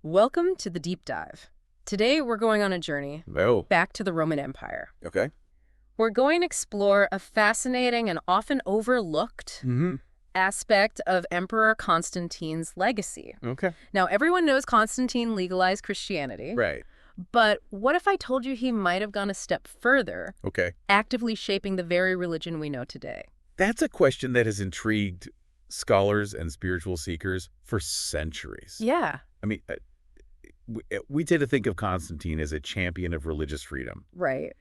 Welcome to the Deep Dive. Today we're going on a journey Oh, back to the Roman Empire. okay. We're going to explore a fascinating and often overlooked Mm-hmm. aspect of Emperor Constantine's legacy. Okay. Now, everyone knows Constantine legalized Christianity, Right. but what if I told you he might have gone a step further, Okay. actively shaping the very religion we know today? That's a question that has intrigued scholars and spiritual seekers for centuries. Yeah, I mean, we tend to think of Constantine as a champion of religious freedom, right.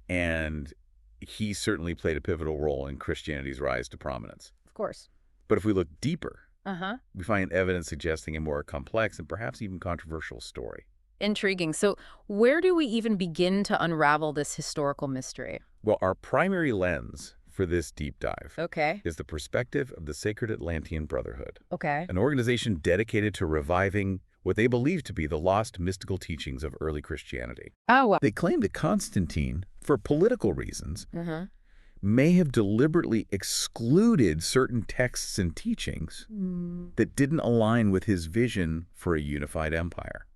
and he certainly played a pivotal role in Christianity's rise to prominence. Of course. But if we look deeper, Uh-huh. we find evidence suggesting a more complex and perhaps even controversial story. Intriguing. So where do we even begin to unravel this historical mystery? Well, our primary lens for this deep dive Okay. is the perspective of the Sacred Atlantean Brotherhood, Okay. an organization dedicated to reviving what they believe to be the lost mystical teachings of early Christianity. Oh, wow. They claim that Constantine, for political reasons, Uh-huh. may have deliberately excluded certain texts and teachings that didn't align with his vision for a unified empire.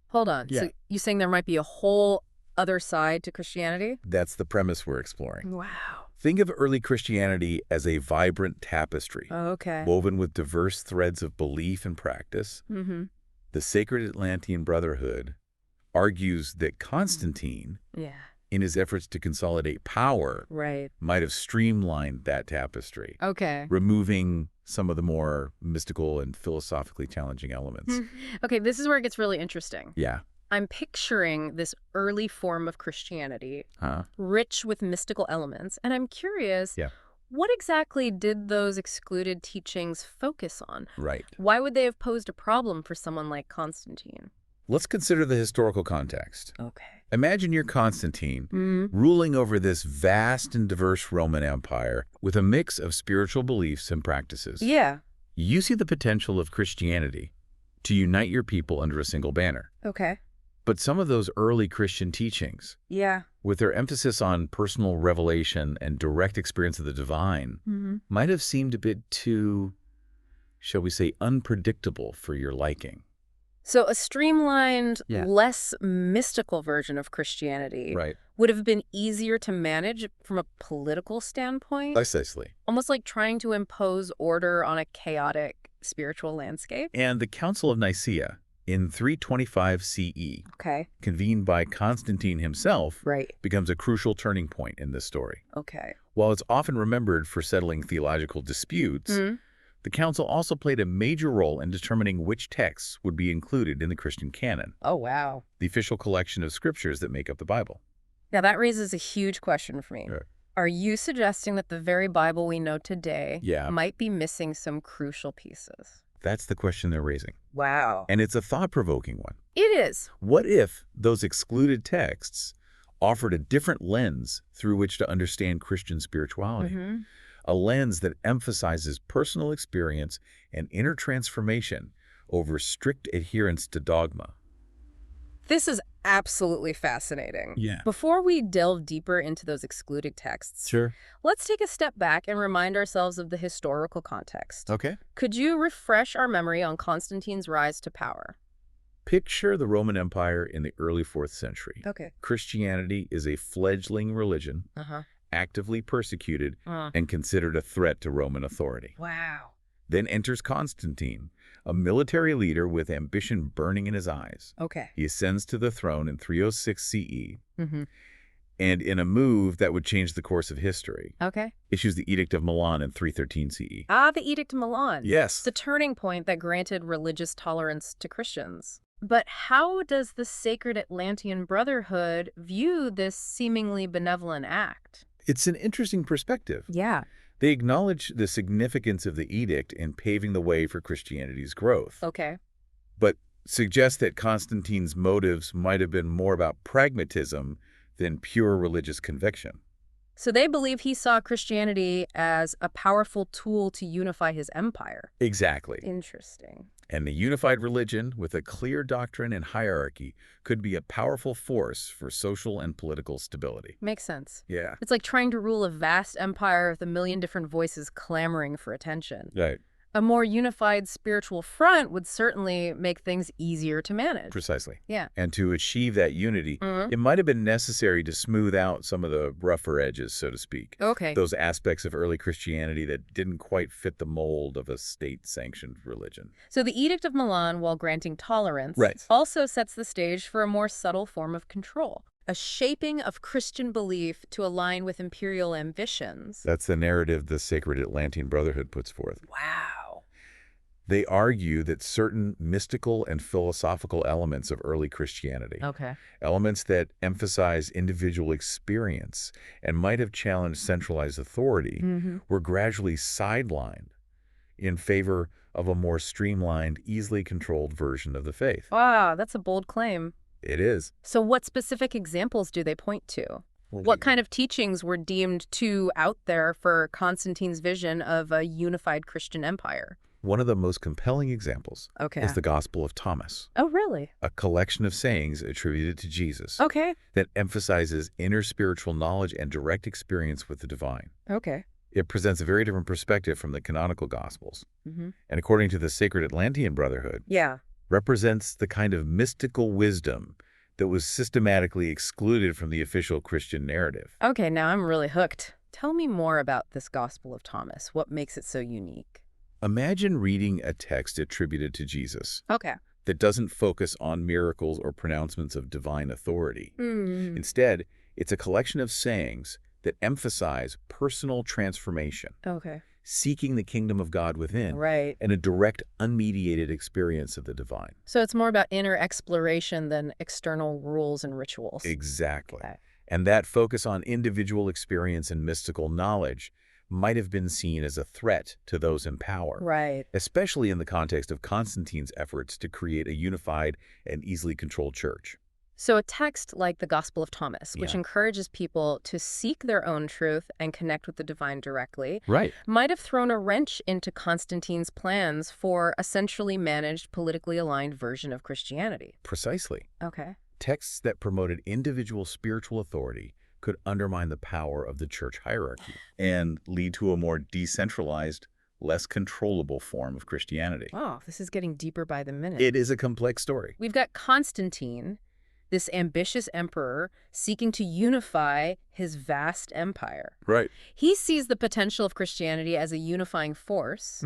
Hold on. Yeah. So you saying there might be a whole other side to Christianity? That's the premise we're exploring. Wow. Think of early Christianity as a vibrant tapestry, Okay. woven with diverse threads of belief and practice. Mm-hmm. The Sacred Atlantean Brotherhood argues that Constantine, Yeah. in his efforts to consolidate power, Right. might have streamlined that tapestry, Okay. removing some of the more mystical and philosophically challenging elements. Okay, this is where it gets really interesting. Yeah. I'm picturing this early form of Christianity, Huh? rich with mystical elements, and I'm curious, Yeah. what exactly did those excluded teachings focus on? Right. Why would they have posed a problem for someone like Constantine? Let's consider the historical context. Okay. Imagine you're Constantine, Mm-hmm. ruling over this vast and diverse Roman Empire with a mix of spiritual beliefs and practices. Yeah. You see the potential of Christianity to unite your people under a single banner. Okay. But some of those early Christian teachings, Yeah. with their emphasis on personal revelation and direct experience of the divine, Mm-hmm. might have seemed a bit too, shall we say, unpredictable for your liking. So a streamlined, Yeah. less mystical version of Christianity Right. would have been easier to manage from a political standpoint, Precisely. almost like trying to impose order on a chaotic spiritual landscape. And the Council of Nicaea in 325 CE, Okay. convened by Constantine himself, Right. becomes a crucial turning point in this story. Okay. While it's often remembered for settling theological disputes, Mhm. the council also played a major role in determining which texts would be included in the Christian canon, Oh, wow. the official collection of scriptures that make up the Bible. Now, that raises a huge question for me. Right. Are you suggesting that the very Bible we know today Yeah. might be missing some crucial pieces? That's the question they're raising. Wow. And it's a thought-provoking one. It is. What if those excluded texts offered a different lens through which to understand Christian spirituality? Mhm. A lens that emphasizes personal experience and inner transformation over strict adherence to dogma. This is absolutely fascinating. Yeah. Before we delve deeper into those excluded texts, Sure. let's take a step back and remind ourselves of the historical context. Okay. Could you refresh our memory on Constantine's rise to power? Picture the Roman Empire in the early 4th century. Okay. Christianity is a fledgling religion, Uh-huh. actively persecuted and considered a threat to Roman authority. Wow. Then enters Constantine, a military leader with ambition burning in his eyes. Okay. He ascends to the throne in 306 CE, Mm-hmm. and in a move that would change the course of history, Okay. issues the Edict of Milan in 313 CE. Ah, the Edict of Milan. Yes. It's a turning point that granted religious tolerance to Christians. But how does the Sacred Atlantean Brotherhood view this seemingly benevolent act? It's an interesting perspective. Yeah. They acknowledge the significance of the edict in paving the way for Christianity's growth, Okay. but suggest that Constantine's motives might have been more about pragmatism than pure religious conviction. So they believe he saw Christianity as a powerful tool to unify his empire. Exactly. Interesting. And the unified religion with a clear doctrine and hierarchy could be a powerful force for social and political stability. Makes sense. Yeah. It's like trying to rule a vast empire with a million different voices clamoring for attention. Right. A more unified spiritual front would certainly make things easier to manage. Precisely. Yeah. And to achieve that unity, Mhm. it might have been necessary to smooth out some of the rougher edges, so to speak. Okay. Those aspects of early Christianity that didn't quite fit the mold of a state-sanctioned religion. So the Edict of Milan, while granting tolerance, Right. also sets the stage for a more subtle form of control, a shaping of Christian belief to align with imperial ambitions. That's the narrative the Sacred Atlantean Brotherhood puts forth. Wow. They argue that certain mystical and philosophical elements of early Christianity, Okay. elements that emphasize individual experience and might have challenged centralized authority, were gradually sidelined in favor of a more streamlined, easily controlled version of the faith. Wow, that's a bold claim. It is. So what specific examples do they point to? What kind of teachings were deemed too out there for Constantine's vision of a unified Christian empire? One of the most compelling examples Okay. is the Gospel of Thomas, Oh, really? a collection of sayings attributed to Jesus Okay. that emphasizes inner spiritual knowledge and direct experience with the divine. Okay. It presents a very different perspective from the canonical Gospels, Mm-hmm. and according to the Sacred Atlantean Brotherhood, Yeah. represents the kind of mystical wisdom that was systematically excluded from the official Christian narrative. Okay, now I'm really hooked. Tell me more about this Gospel of Thomas. What makes it so unique? Imagine reading a text attributed to Jesus Okay. that doesn't focus on miracles or pronouncements of divine authority. Mm. Instead, it's a collection of sayings that emphasize personal transformation, Okay. seeking the kingdom of God within, Right. and a direct, unmediated experience of the divine. So it's more about inner exploration than external rules and rituals. Exactly. Okay. And that focus on individual experience and mystical knowledge might have been seen as a threat to those in power, Right. especially in the context of Constantine's efforts to create a unified and easily controlled church. So a text like the Gospel of Thomas, which Yeah. encourages people to seek their own truth and connect with the divine directly, Right. might have thrown a wrench into Constantine's plans for a centrally managed, politically aligned version of Christianity. Precisely. Okay. Texts that promoted individual spiritual authority could undermine the power of the church hierarchy and lead to a more decentralized, less controllable form of Christianity. Oh, this is getting deeper by the minute. It is a complex story. We've got Constantine, this ambitious emperor, seeking to unify his vast empire. Right. He sees the potential of Christianity as a unifying force,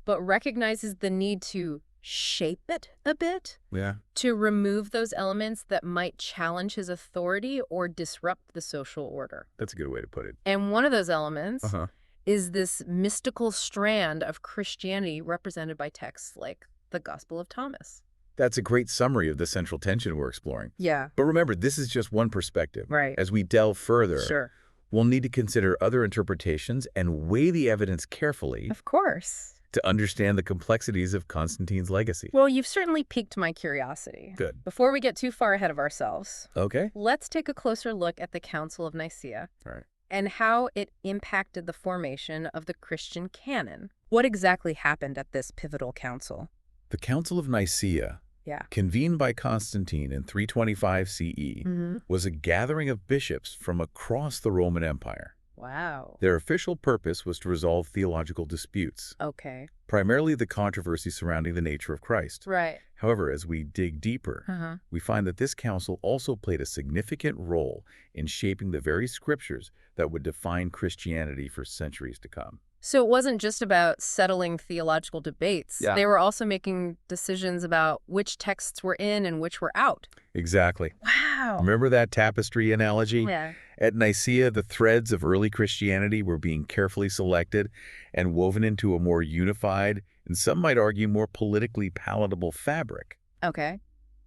but recognizes the need to shape it a bit, Yeah. to remove those elements that might challenge his authority or disrupt the social order. That's a good way to put it. And one of those elements Uh-huh. is this mystical strand of Christianity represented by texts like the Gospel of Thomas. That's a great summary of the central tension we're exploring. Yeah. But remember, this is just one perspective. Right. As we delve further, Sure. we'll need to consider other interpretations and weigh the evidence carefully Of course. to understand the complexities of Constantine's legacy. Well, you've certainly piqued my curiosity. Good. Before we get too far ahead of ourselves, Okay. let's take a closer look at the Council of Nicaea All right. and how it impacted the formation of the Christian canon. What exactly happened at this pivotal council? The Council of Nicaea, Yeah. convened by Constantine in 325 CE, Mm-hmm. was a gathering of bishops from across the Roman Empire. Wow. Their official purpose was to resolve theological disputes, Okay. primarily the controversy surrounding the nature of Christ. Right. However, as we dig deeper, Uh-huh. we find that this council also played a significant role in shaping the very scriptures that would define Christianity for centuries to come. So it wasn't just about settling theological debates. Yeah. They were also making decisions about which texts were in and which were out. Exactly. Wow. Remember that tapestry analogy? Yeah. At Nicaea, the threads of early Christianity were being carefully selected and woven into a more unified, and some might argue more politically palatable fabric. Okay.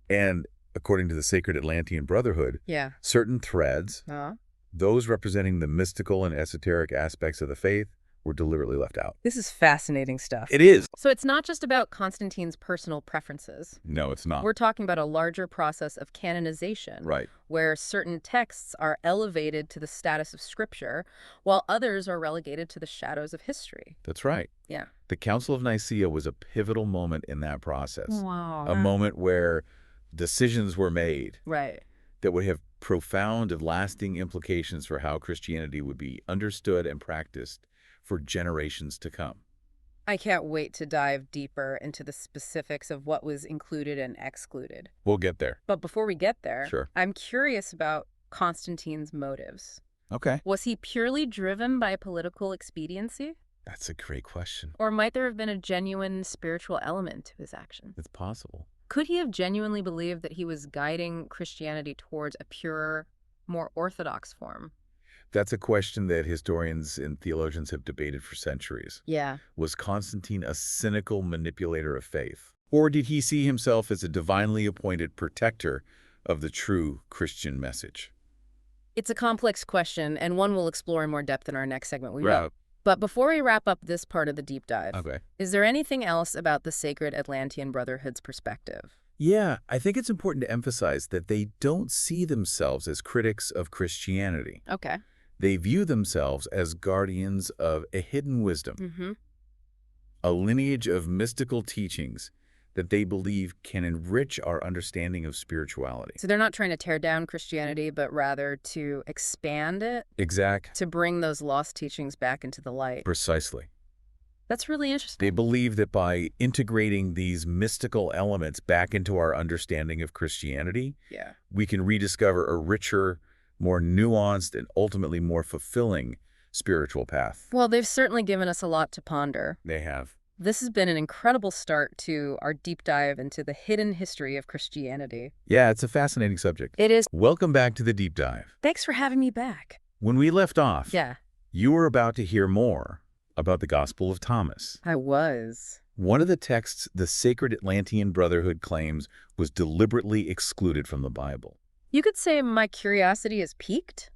And according to the Sacred Atlantean Brotherhood, Yeah. certain threads, Uh-huh. those representing the mystical and esoteric aspects of the faith, were deliberately left out. This is fascinating stuff. It is. So it's not just about Constantine's personal preferences. No, it's not. We're talking about a larger process of canonization, Right. where certain texts are elevated to the status of scripture, while others are relegated to the shadows of history. That's right. Yeah. The Council of Nicaea was a pivotal moment in that process. Wow. A moment where decisions were made Right. that would have profound and lasting implications for how Christianity would be understood and practiced for generations to come. I can't wait to dive deeper into the specifics of what was included and excluded. We'll get there. But before we get there, Sure. I'm curious about Constantine's motives. Okay. Was he purely driven by political expediency? That's a great question. Or might there have been a genuine spiritual element to his action? It's possible. Could he have genuinely believed that he was guiding Christianity towards a purer, more orthodox form? That's a question that historians and theologians have debated for centuries. Yeah. Was Constantine a cynical manipulator of faith? Or did he see himself as a divinely appointed protector of the true Christian message? It's a complex question, and one we'll explore in more depth in our next segment. We will. Right. But before we wrap up this part of the deep dive, Okay. is there anything else about the sacred Atlantean Brotherhood's perspective? Yeah, I think it's important to emphasize that they don't see themselves as critics of Christianity. Okay. They view themselves as guardians of a hidden wisdom, Mm-hmm. a lineage of mystical teachings that they believe can enrich our understanding of spirituality. So they're not trying to tear down Christianity, but rather to expand it, Exact. to bring those lost teachings back into the light. Precisely. That's really interesting. They believe that by integrating these mystical elements back into our understanding of Christianity, Yeah. we can rediscover a richer, more nuanced, and ultimately more fulfilling spiritual path. Well, they've certainly given us a lot to ponder. They have. This has been an incredible start to our deep dive into the hidden history of Christianity. Yeah, it's a fascinating subject. It is. Welcome back to the deep dive. Thanks for having me back. When we left off, Yeah, you were about to hear more about the Gospel of Thomas. I was. One of the texts the Sacred Atlantean Brotherhood claims was deliberately excluded from the Bible. You could say my curiosity is piqued.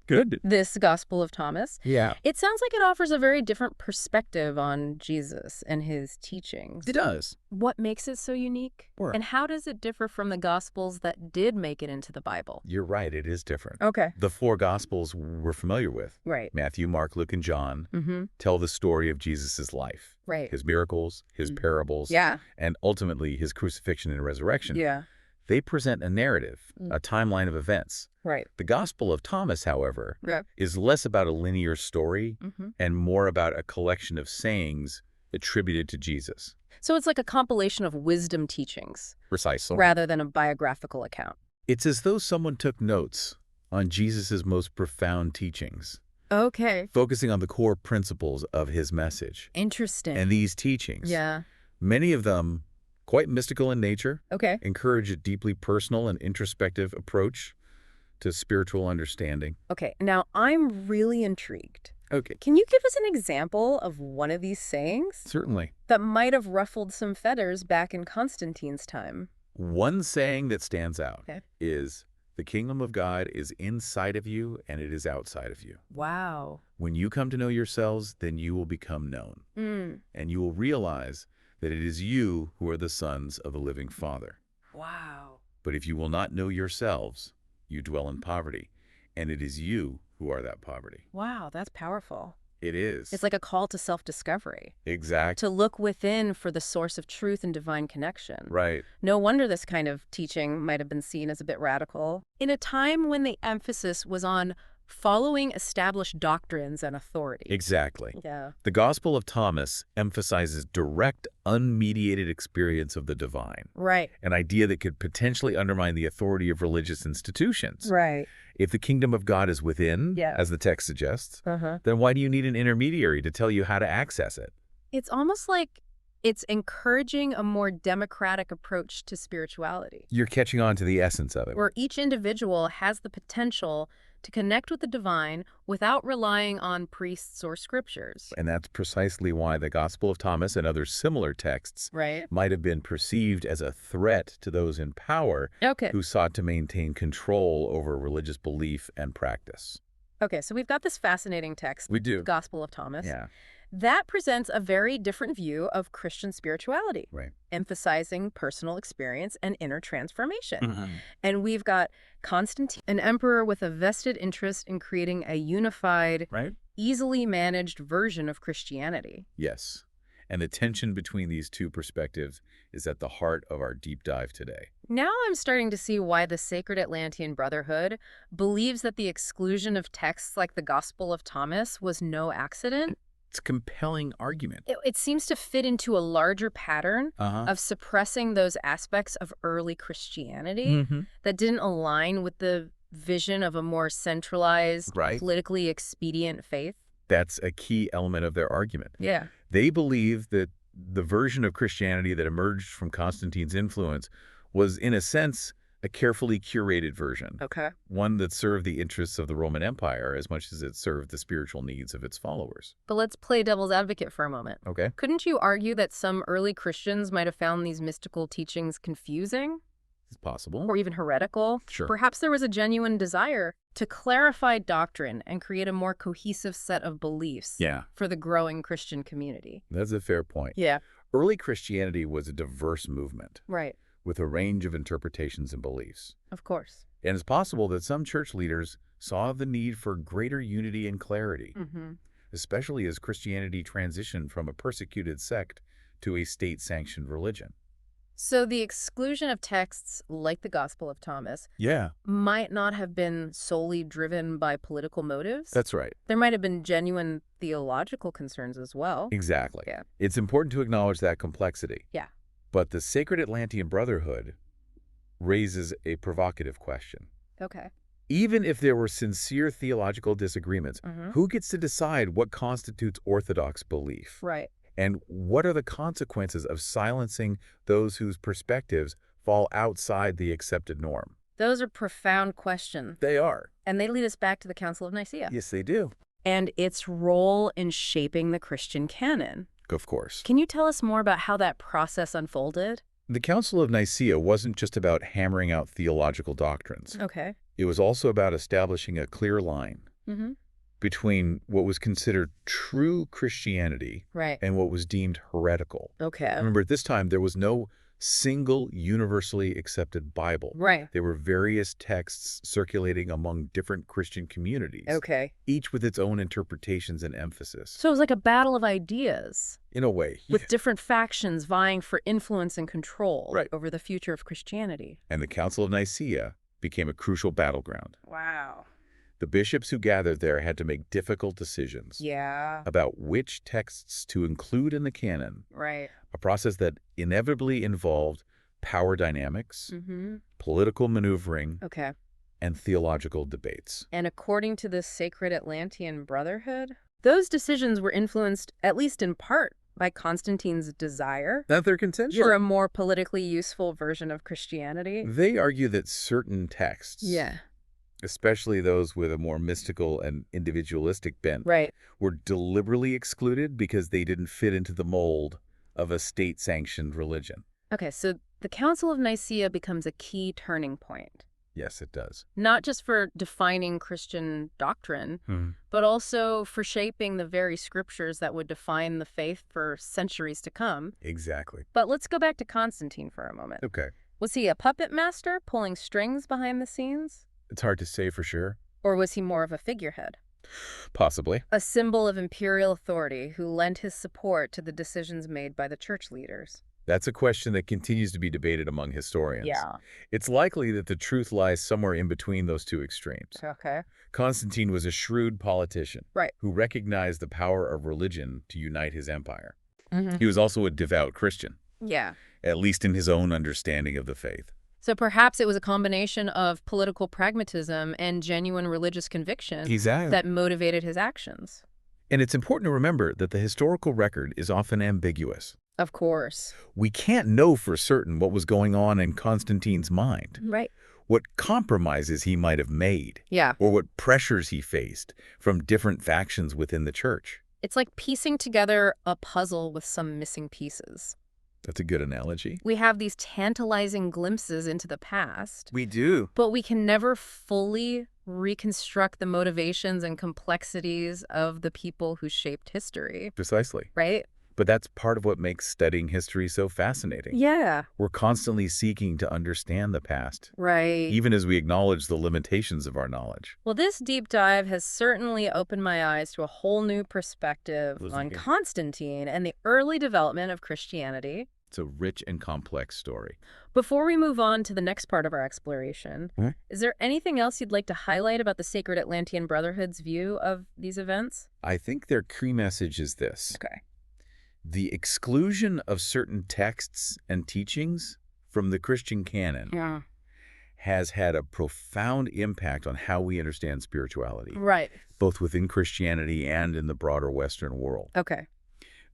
Good. This Gospel of Thomas. Yeah. It sounds like it offers a very different perspective on Jesus and his teachings. It does. What makes it so unique? Sure. And how does it differ from the Gospels that did make it into the Bible? You're right, it is different. Okay. The four Gospels we're familiar with, Right. Matthew, Mark, Luke, and John, Mm-hmm. tell the story of Jesus' life, Right. his miracles, his parables, Yeah. and ultimately his crucifixion and resurrection. Yeah. They present a narrative, a timeline of events. Right. The Gospel of Thomas, however, Yeah. is less about a linear story Mm-hmm. and more about a collection of sayings attributed to Jesus. So it's like a compilation of wisdom teachings Precisely. rather than a biographical account. It's as though someone took notes on Jesus' most profound teachings, Okay. focusing on the core principles of his message. Interesting. And these teachings, Yeah. many of them quite mystical in nature, Okay. encourage a deeply personal and introspective approach to spiritual understanding. Okay. Now, I'm really intrigued. Okay. Can you give us an example of one of these sayings Certainly. that might have ruffled some feathers back in Constantine's time? One saying that stands out Okay. is, the kingdom of God is inside of you and it is outside of you. Wow. When you come to know yourselves, then you will become known. And you will realize that it is you who are the sons of the living Father. Wow. But if you will not know yourselves, you dwell in poverty, and it is you who are that poverty. Wow, that's powerful. It is. It's like a call to self-discovery, Exact. to look within for the source of truth and divine connection. Right. No wonder this kind of teaching might have been seen as a bit radical. In a time when the emphasis was on following established doctrines and authority. Exactly. Yeah. The Gospel of Thomas emphasizes direct, unmediated experience of the divine, Right. an idea that could potentially undermine the authority of religious institutions. Right. If the kingdom of God is within, Yeah. as the text suggests, Uh-huh. then why do you need an intermediary to tell you how to access it? It's almost like it's encouraging a more democratic approach to spirituality, You're catching on to the essence of it. where each individual has the potential to connect with the divine without relying on priests or scriptures. And that's precisely why the Gospel of Thomas and other similar texts Right. might have been perceived as a threat to those in power Okay. who sought to maintain control over religious belief and practice. Okay, so we've got this fascinating text, We do. the Gospel of Thomas. Yeah. That presents a very different view of Christian spirituality, Right. emphasizing personal experience and inner transformation. Mm-hmm. And we've got Constantine, an emperor with a vested interest in creating a unified, Right? easily managed version of Christianity. Yes. And the tension between these two perspectives is at the heart of our deep dive today. Now I'm starting to see why the Sacred Atlantean Brotherhood believes that the exclusion of texts like the Gospel of Thomas was no accident. It's a compelling argument. It seems to fit into a larger pattern Uh-huh. of suppressing those aspects of early Christianity Mm-hmm. that didn't align with the vision of a more centralized, Right. politically expedient faith. That's a key element of their argument. Yeah. They believe that the version of Christianity that emerged from Constantine's influence was, in a sense, a carefully curated version, Okay. one that served the interests of the Roman Empire as much as it served the spiritual needs of its followers. But let's play devil's advocate for a moment. Okay? Couldn't you argue that some early Christians might have found these mystical teachings confusing It's possible. or even heretical? Sure. Perhaps there was a genuine desire to clarify doctrine and create a more cohesive set of beliefs Yeah, for the growing Christian community. that's a fair point. Yeah. Early Christianity was a diverse movement Right. with a range of interpretations and beliefs. Of course. And it's possible that some church leaders saw the need for greater unity and clarity, Mm-hmm. especially as Christianity transitioned from a persecuted sect to a state-sanctioned religion. So the exclusion of texts like the Gospel of Thomas Yeah, might not have been solely driven by political motives. that's right. There might have been genuine theological concerns as well. Exactly. Yeah. It's important to acknowledge that complexity. Yeah. But the Sacred Atlantean Brotherhood raises a provocative question. Okay. Even if there were sincere theological disagreements, Mm-hmm. who gets to decide what constitutes orthodox belief? Right. And what are the consequences of silencing those whose perspectives fall outside the accepted norm? Those are profound questions. They are. And they lead us back to the Council of Nicaea Yes, they do. and its role in shaping the Christian canon. Of course. Can you tell us more about how that process unfolded? The Council of Nicaea wasn't just about hammering out theological doctrines. Okay. It was also about establishing a clear line Mm-hmm. between what was considered true Christianity Right. and what was deemed heretical. Okay. Remember, at this time, there was no single universally accepted Bible. Right. There were various texts circulating among different Christian communities, Okay. each with its own interpretations and emphasis. So it was like a battle of ideas In a way. with different factions vying for influence and control Right. over the future of Christianity. And the Council of Nicaea became a crucial battleground. Wow. The bishops who gathered there had to make difficult decisions Yeah. about which texts to include in the canon, Right. a process that inevitably involved power dynamics, Mm-hmm. political maneuvering, Okay. and theological debates. And according to the Sacred Atlantean Brotherhood, those decisions were influenced, at least in part, by Constantine's desire That's their contention. for a more politically useful version of Christianity. They argue that certain texts, Yeah. especially those with a more mystical and individualistic bent, Right. were deliberately excluded because they didn't fit into the mold of a state-sanctioned religion. Okay, so the Council of Nicaea becomes a key turning point, Yes, it does. not just for defining Christian doctrine, but also for shaping the very scriptures that would define the faith for centuries to come. Exactly. But let's go back to Constantine for a moment. Okay. Was he a puppet master pulling strings behind the scenes? It's hard to say for sure. Or was he more of a figurehead? Possibly. A symbol of imperial authority who lent his support to the decisions made by the church leaders? That's a question that continues to be debated among historians. It's likely that the truth lies somewhere in between those two extremes. Okay. Constantine was a shrewd politician Right. who recognized the power of religion to unite his empire. Mm-hmm. He was also a devout Christian, Yeah. at least in his own understanding of the faith. So perhaps it was a combination of political pragmatism and genuine religious conviction Exactly. that motivated his actions. And it's important to remember that the historical record is often ambiguous. Of course. We can't know for certain what was going on in Constantine's mind, Right. what compromises he might have made, Yeah. or what pressures he faced from different factions within the church. It's like piecing together a puzzle with some missing pieces. That's a good analogy. We have these tantalizing glimpses into the past, We do. but we can never fully reconstruct the motivations and complexities of the people who shaped history, Precisely. right? But that's part of what makes studying history so fascinating. Yeah. We're constantly seeking to understand the past, Right. even as we acknowledge the limitations of our knowledge. Well, this deep dive has certainly opened my eyes to a whole new perspective Listen on here. Constantine and the early development of Christianity. It's a rich and complex story. Before we move on to the next part of our exploration, Hmm? is there anything else you'd like to highlight about the Sacred Atlantean Brotherhood's view of these events? I think their key message is this. Okay. The exclusion of certain texts and teachings from the Christian canon Yeah. has had a profound impact on how we understand spirituality, Right. both within Christianity and in the broader Western world. Okay.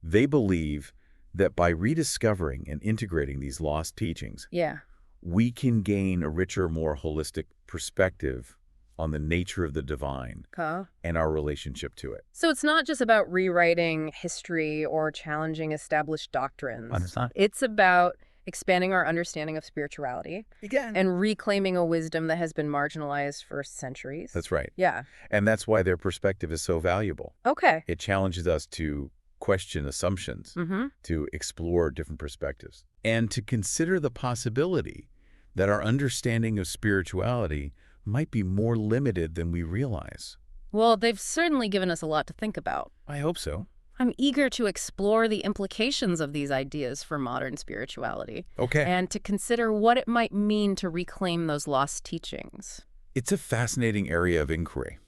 They believe that by rediscovering and integrating these lost teachings, Yeah. we can gain a richer, more holistic perspective on the nature of the divine Okay. and our relationship to it. So it's not just about rewriting history or challenging established doctrines. Understand. It's about expanding our understanding of spirituality Again. and reclaiming a wisdom that has been marginalized for centuries. That's right. Yeah. And that's why their perspective is so valuable. Okay. It challenges us to question assumptions, Mm-hmm. to explore different perspectives, and to consider the possibility that our understanding of spirituality might be more limited than we realize. Well, they've certainly given us a lot to think about. I hope so. I'm eager to explore the implications of these ideas for modern spirituality Okay. and to consider what it might mean to reclaim those lost teachings. It's a fascinating area of inquiry.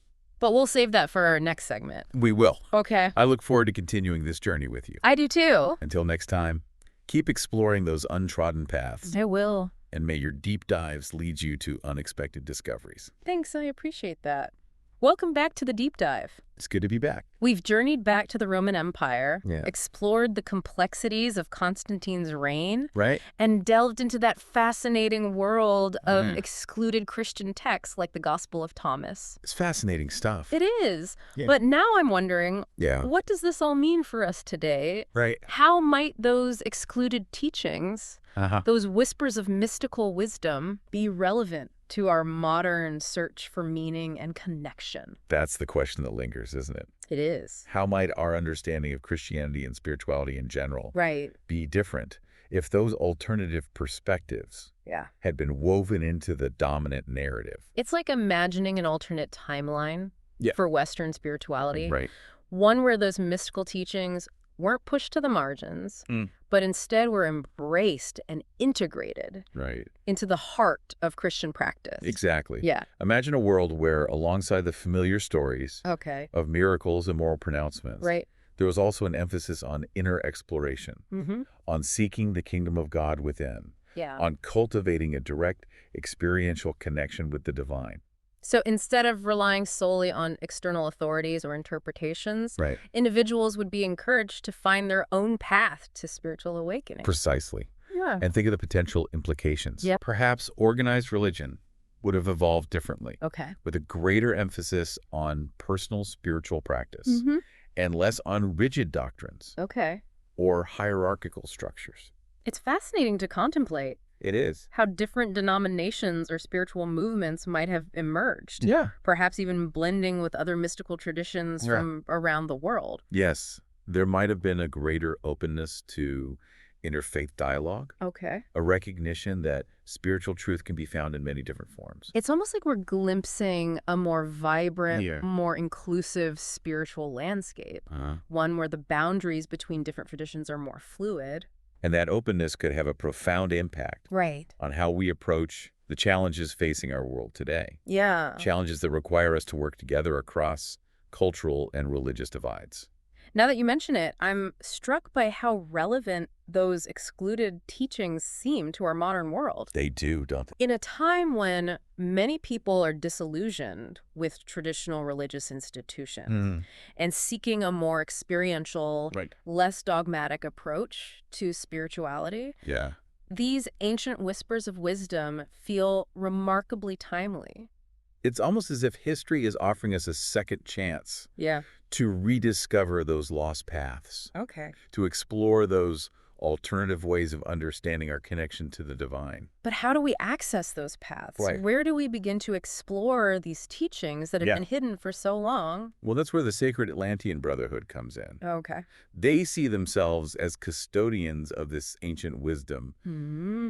But we'll save that for our next segment. We will. Okay. I look forward to continuing this journey with you. I do too. Until next time, keep exploring those untrodden paths, I will. and may your deep dives lead you to unexpected discoveries. Thanks, I appreciate that. Welcome back to the Deep Dive. It's good to be back. We've journeyed back to the Roman Empire, Yeah. explored the complexities of Constantine's reign, Right? and delved into that fascinating world of Mm. excluded Christian texts like the Gospel of Thomas. It's fascinating stuff. It is. Yeah. But now I'm wondering, Yeah. what does this all mean for us today? Right. How might those excluded teachings, Uh-huh. those whispers of mystical wisdom, be relevant to our modern search for meaning and connection? That's the question that lingers, isn't it? It is. How might our understanding of Christianity and spirituality in general Right. be different if those alternative perspectives Yeah. had been woven into the dominant narrative? It's like imagining an alternate timeline Yeah. for Western spirituality. Right. One where those mystical teachings weren't pushed to the margins, Mm. but instead were embraced and integrated Right. into the heart of Christian practice. Exactly. Yeah. Imagine a world where, alongside the familiar stories Okay. of miracles and moral pronouncements, Right. there was also an emphasis on inner exploration, Mm-hmm. on seeking the kingdom of God within, Yeah. on cultivating a direct experiential connection with the divine. So instead of relying solely on external authorities or interpretations, Right. individuals would be encouraged to find their own path to spiritual awakening. Precisely. Yeah. And think of the potential implications. Yep. Perhaps organized religion would have evolved differently, Okay. with a greater emphasis on personal spiritual practice Mm-hmm. and less on rigid doctrines Okay. or hierarchical structures. It's fascinating to contemplate It is. how different denominations or spiritual movements might have emerged, Yeah. perhaps even blending with other mystical traditions Yeah. from around the world. Yes. There might have been a greater openness to interfaith dialogue, Okay. a recognition that spiritual truth can be found in many different forms. It's almost like we're glimpsing a more vibrant, Yeah. more inclusive spiritual landscape, one where the boundaries between different traditions are more fluid. And that openness could have a profound impact Right. on how we approach the challenges facing our world today. Yeah. Challenges that require us to work together across cultural and religious divides. Now that you mention it, I'm struck by how relevant those excluded teachings seem to our modern world. They do, don't they? In a time when many people are disillusioned with traditional religious institutions and seeking a more experiential, Right. less dogmatic approach to spirituality, Yeah. these ancient whispers of wisdom feel remarkably timely. It's almost as if history is offering us a second chance Yeah. to rediscover those lost paths, Okay. to explore those alternative ways of understanding our connection to the divine. But how do we access those paths? Right. Where do we begin to explore these teachings that have Yeah. been hidden for so long? Well, that's where the Sacred Atlantean Brotherhood comes in. Okay. They see themselves as custodians of this ancient wisdom,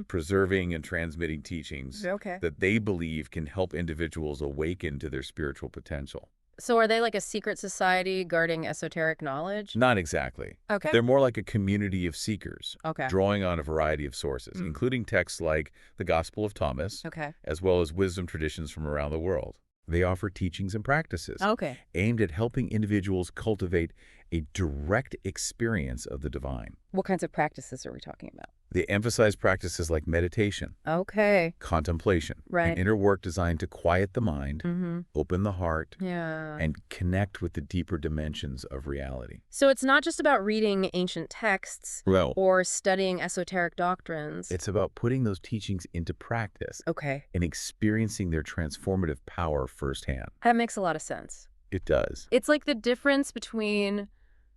preserving and transmitting teachings Okay. that they believe can help individuals awaken to their spiritual potential. So are they like a secret society guarding esoteric knowledge? Not exactly. Okay. They're more like a community of seekers, Okay. drawing on a variety of sources, Mm. including texts like the Gospel of Thomas, Okay. as well as wisdom traditions from around the world. They offer teachings and practices Okay. aimed at helping individuals cultivate a direct experience of the divine. What kinds of practices are we talking about? They emphasize practices like meditation, Okay. contemplation, Right. and inner work designed to quiet the mind, Mm-hmm. open the heart, Yeah. and connect with the deeper dimensions of reality. So it's not just about reading ancient texts Well, or studying esoteric doctrines. it's about putting those teachings into practice Okay. and experiencing their transformative power firsthand. That makes a lot of sense. It does. It's like the difference between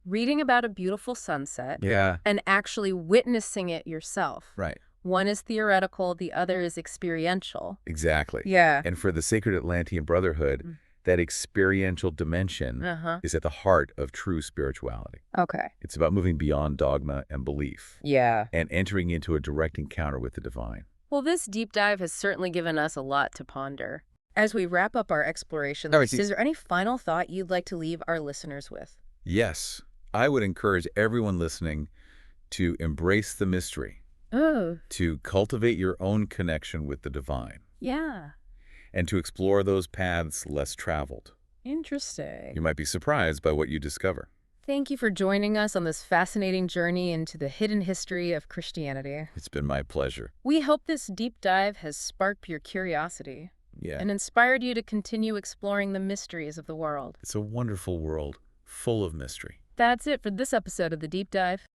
reading about a beautiful sunset Yeah. and actually witnessing it yourself. Right. One is theoretical, the other is experiential. Exactly. Yeah. And for the Sacred Atlantean Brotherhood, Mm. that experiential dimension Uh-huh. is at the heart of true spirituality. Okay. It's about moving beyond dogma and belief Yeah. and entering into a direct encounter with the divine. Well, this deep dive has certainly given us a lot to ponder. As we wrap up our exploration, All right, is there any final thought you'd like to leave our listeners with? Yes, I would encourage everyone listening to embrace the mystery, Oh, to cultivate your own connection with the divine, yeah. and to explore those paths less traveled. Interesting. You might be surprised by what you discover. Thank you for joining us on this fascinating journey into the hidden history of Christianity. It's been my pleasure. We hope this deep dive has sparked your curiosity Yeah, and inspired you to continue exploring the mysteries of the world. it's a wonderful world full of mystery. That's it for this episode of The Deep Dive.